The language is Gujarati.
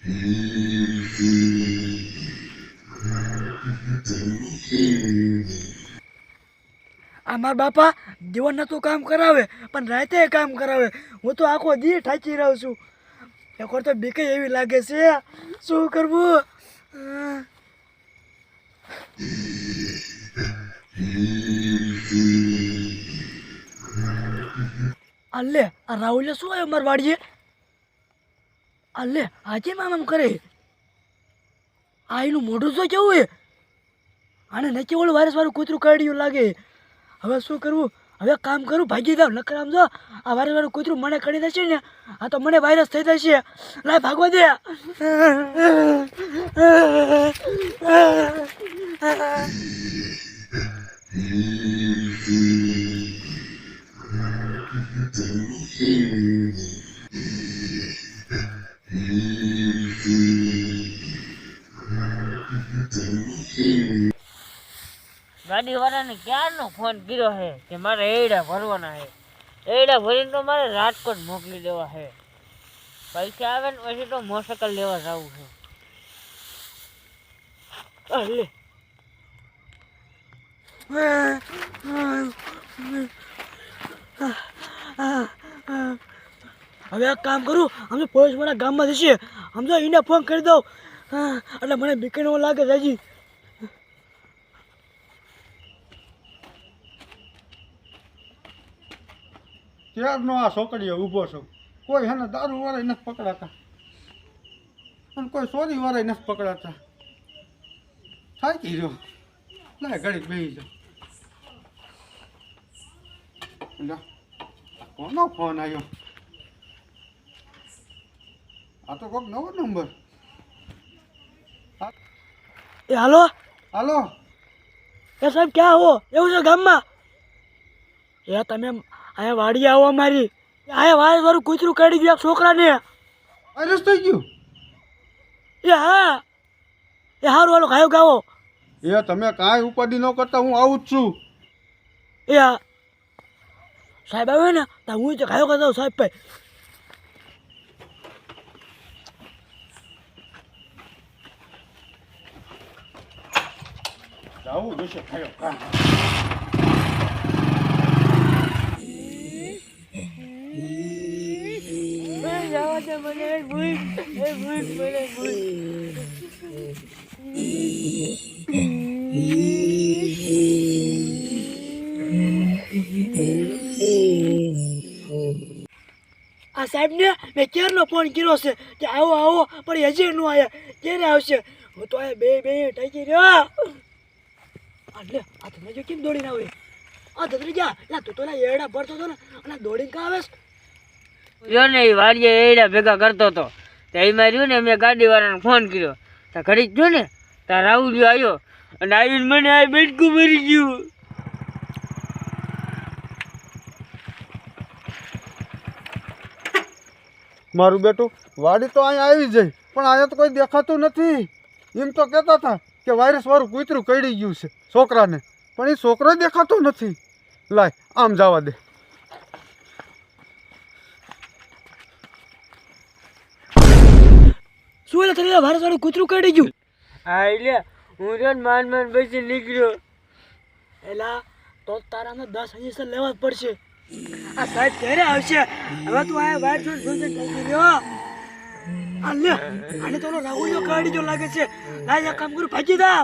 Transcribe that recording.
આ મારા બાપા જીવનના તો કામ કરાવે પણ રાતે કામ કરાવે. હું તો આખો દી ઠાચી રહું છું. એક વાર તો બીકે એવી લાગે છે, શું કરવું? અલ્લે આ રાહુલે શું આવ્યો મારા વાડીએ? અલ્લે આજે આમ કરે આ એનું મોઢું તો કેવું હે? આને નક્કી ઓલું વાયરસ વાળું કૂતરું કાઢ્યું લાગે. હવે શું કરવું? હવે કામ કરું, ભાગી જાવ. નકર આમ જો આ વાયરસ વાળું કૂતરું મને કાઢી દેશે ને, આ તો મને વાયરસ થઈ જશે. લાય ભાગવા દે. ગાડી વાળાને ક્યારનો ફોન કર્યો છે કે મારે એડા ભરવાના છે. એડા ભરીને તો મારે રાજકોટ મોકલી દેવા છે. પૈસા આવે ને પછી તો મોટરસાઇકલ લેવા જવું છે. હવે એક કામ કરું, અમે પોલીસ વાળા ગામમાં જશે, સમજો એને ફોન કરી દઉં એટલે મને બીકે ન લાગે. જાજી ક્યારનો આ છોકરીઓ ઊભો છો, કોઈ હેને દારૂ વાળા નથી પકડાતા અને કોઈ ચોરી વાળા નથી પકડાતા. થાકી રહ્યો, લાય ઘડીક બેસી જાઓ. કોનો ફોન આવ્યો? આ તો કોઈક નવો નંબર. એ હાલો હાલો, એ સાહેબ ક્યાં હો? એવું છે ગામમાં? એ તમે અહીંયા વાડી આવો અમારી. અહીંયા વાયરસ વાળું કૂતરું કાઢી ગયા છોકરાને. વાયરસ થઈ ગયું? એ હા, એ સારું હાલો ગાયો ગાવો. એ તમે કાંઈ ઉપાધિ ન કરતા, હું આવું જ છું. એ હા સાહેબ આવે ને તો હું ગાયો ગાતા સાહેબ ભાઈ. જાવું જોશે ખાયો કામ. આ સાહેબને મેં ક્યારનો ફોન કર્યો છે કે આવો આવો, પણ હજી ન આવ્યા. ક્યારે આવશે? હું તો અહીંયા બે ટાઈકી રહ્યો. એટલે આ તમે જો કેમ દોડીને આવે? આ ધતરી જા લા, તું તો એડા ભરતો હતો ને અને દોડીને કા આવે? જો ને એ વાડીએ એડા ભેગા કરતો હતો તો એમાં રહ્યું ને, મેં ગાડી વાળાને ફોન કર્યો તો ઘડીક જો ને તાર રાહુલ આવ્યો અને આવીને મને આ બેટકું મરી ગયું. મારું બેટું વાડી તો અહીંયા આવી જાય, પણ અહીંયા તો કોઈ દેખાતું નથી. એમ તો કહેતા હતા કે વાયરસ વાળું કૂતરું કડી ગયું છે છોકરાને, પણ એ છોકરો દેખાતો નથી. લાય આમ જવા દે. શું એટલે તને વાયરસ વાળું કૂતરું કાઢી ગયું? હા એટલે હું જો માન બેસી નીકળ્યો. એલા તો તારાને 10 ઇન્જેક્શન લેવા જ પડશે. આ સાહેબ ક્યારે આવશે? હવે તું આ વાયર જોઈને ટાઈકી રહ્યો. આલે આને તો રાહુલ કાઢી જો લાગે છે. લાય એક કામ કરું, ભાગી જા.